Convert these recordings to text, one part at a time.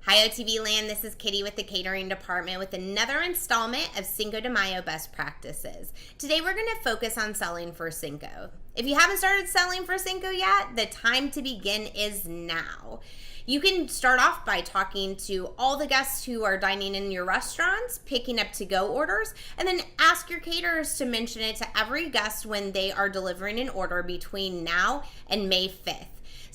Hi OTV Land, this is Kitty with the Catering Department with another installment of Cinco de Mayo Best Practices. Today we're going to focus on selling for Cinco. If you haven't started selling for Cinco yet, the time to begin is now. You can start off by talking to all the guests who are dining in your restaurants, picking up to-go orders, and then ask your caterers to mention it to every guest when they are delivering an order between now and May 5th.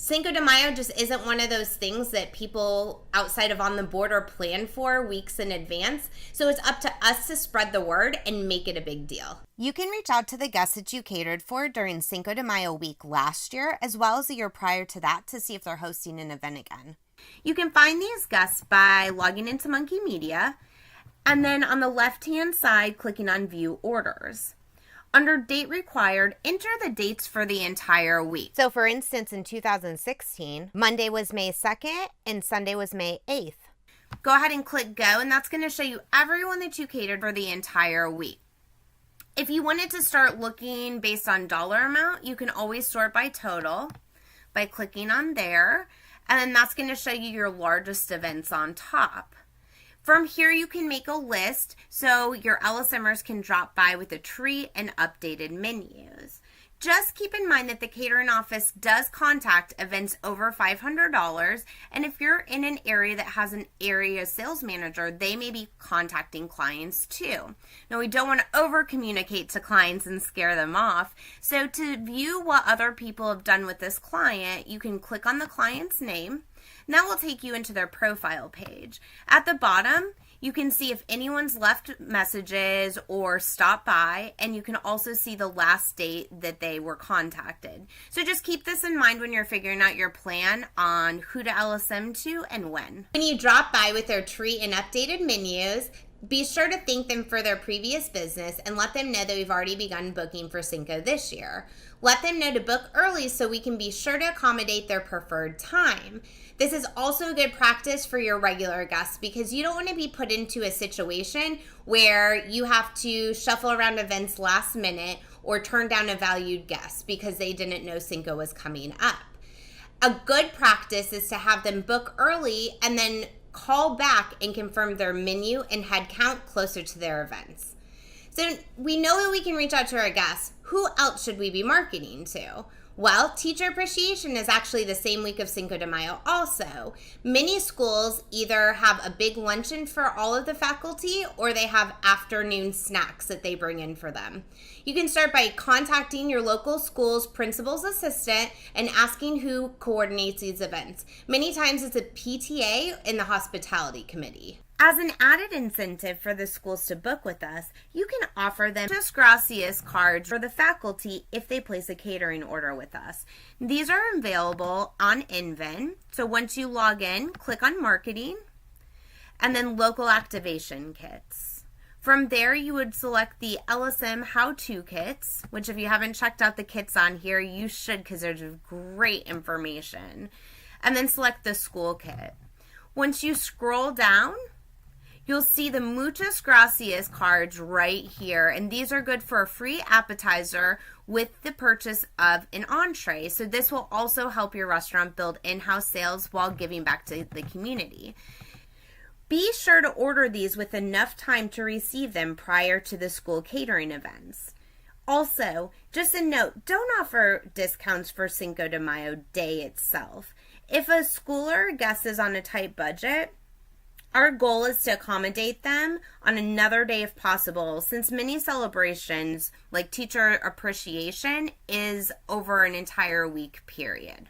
Cinco de Mayo just isn't one of those things that people outside of On the Border plan for weeks in advance, so it's up to us to spread the word and make it a big deal. You can reach out to the guests that you catered for during Cinco de Mayo week last year, as well as the year prior to that, to see if they're hosting an event again. You can find these guests by logging into Monkey Media, and then on the left-hand side, clicking on View Orders. Under Date Required, enter the dates for the entire week. So for instance, in 2016, Monday was May 2nd and Sunday was May 8th. Go ahead and click Go, and that's going to show you everyone that you catered for the entire week. If you wanted to start looking based on dollar amount, you can always sort by total by clicking on there, and then that's going to show you your largest events on top. From here, you can make a list so your LSMers can drop by with a treat and updated menus. Just keep in mind that the catering office does contact events over $500, and if you're in an area that has an area sales manager, they may be contacting clients too. Now, we don't want to over-communicate to clients and scare them off, so to view what other people have done with this client, you can click on the client's name, and that will take you into their profile page. At the bottom, you can see if anyone's left messages or stopped by, and you can also see the last date that they were contacted. So just keep this in mind when you're figuring out your plan on who to LSM to and when. When you drop by with their treat and updated menus, be sure to thank them for their previous business and let them know that we've already begun booking for Cinco this year. Let them know to book early so we can be sure to accommodate their preferred time. This is also a good practice for your regular guests because you don't want to be put into a situation where you have to shuffle around events last minute or turn down a valued guest because they didn't know Cinco was coming up. A good practice is to have them book early and then call back and confirm their menu and head count closer to their events. So we know that we can reach out to our guests. Who else should we be marketing to? Well, Teacher Appreciation is actually the same week of Cinco de Mayo also. Many schools either have a big luncheon for all of the faculty or they have afternoon snacks that they bring in for them. You can start by contacting your local school's principal's assistant and asking who coordinates these events. Many times it's a PTA in the hospitality committee. As an added incentive for the schools to book with us, you can offer them Muchas Gracias cards for the faculty if they place a catering order with us. These are available on Invent, so once you log in, click on Marketing, and then Local Activation Kits. From there, you would select the LSM How-To Kits, which if you haven't checked out the kits on here, you should because there's great information. And then select the School Kit. Once you scroll down, you'll see the Muchas Gracias cards right here, and these are good for a free appetizer with the purchase of an entree. So this will also help your restaurant build in-house sales while giving back to the community. Be sure to order these with enough time to receive them prior to the school catering events. Also, just a note, don't offer discounts for Cinco de Mayo day itself. If a school or a guest is on a tight budget, our goal is to accommodate them on another day if possible, since many celebrations, like Teacher Appreciation, is over an entire week period.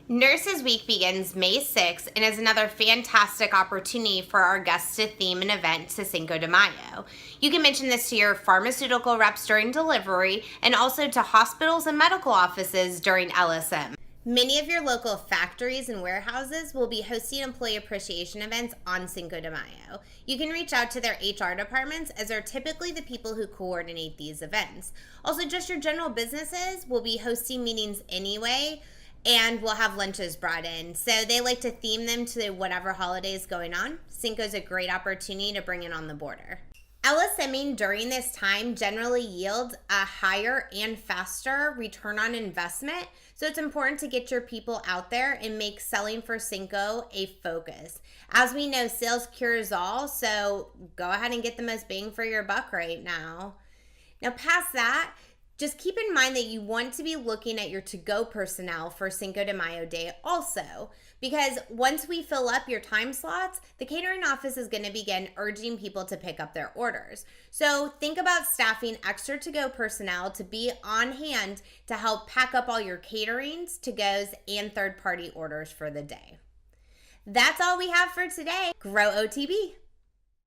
Nurses Week begins May 6th and is another fantastic opportunity for our guests to theme an event to Cinco de Mayo. You can mention this to your pharmaceutical reps during delivery and also to hospitals and medical offices during LSM. Many of your local factories and warehouses will be hosting employee appreciation events on Cinco de Mayo. You can reach out to their HR departments as they're typically the people who coordinate these events. Also, just your general businesses will be hosting meetings anyway and will have lunches brought in. So they like to theme them to whatever holiday is going on. Cinco is a great opportunity to bring it on the border. LSMing during this time generally yields a higher and faster return on investment, so it's important to get your people out there and make selling for Cinco a focus. As we know, sales cures all, so go ahead and get the most bang for your buck right now. Now, past that, just keep in mind that you want to be looking at your to-go personnel for Cinco de Mayo Day also, because once we fill up your time slots, the catering office is going to begin urging people to pick up their orders. So think about staffing extra to-go personnel to be on hand to help pack up all your caterings, to-goes, and third-party orders for the day. That's all we have for today. Grow OTB.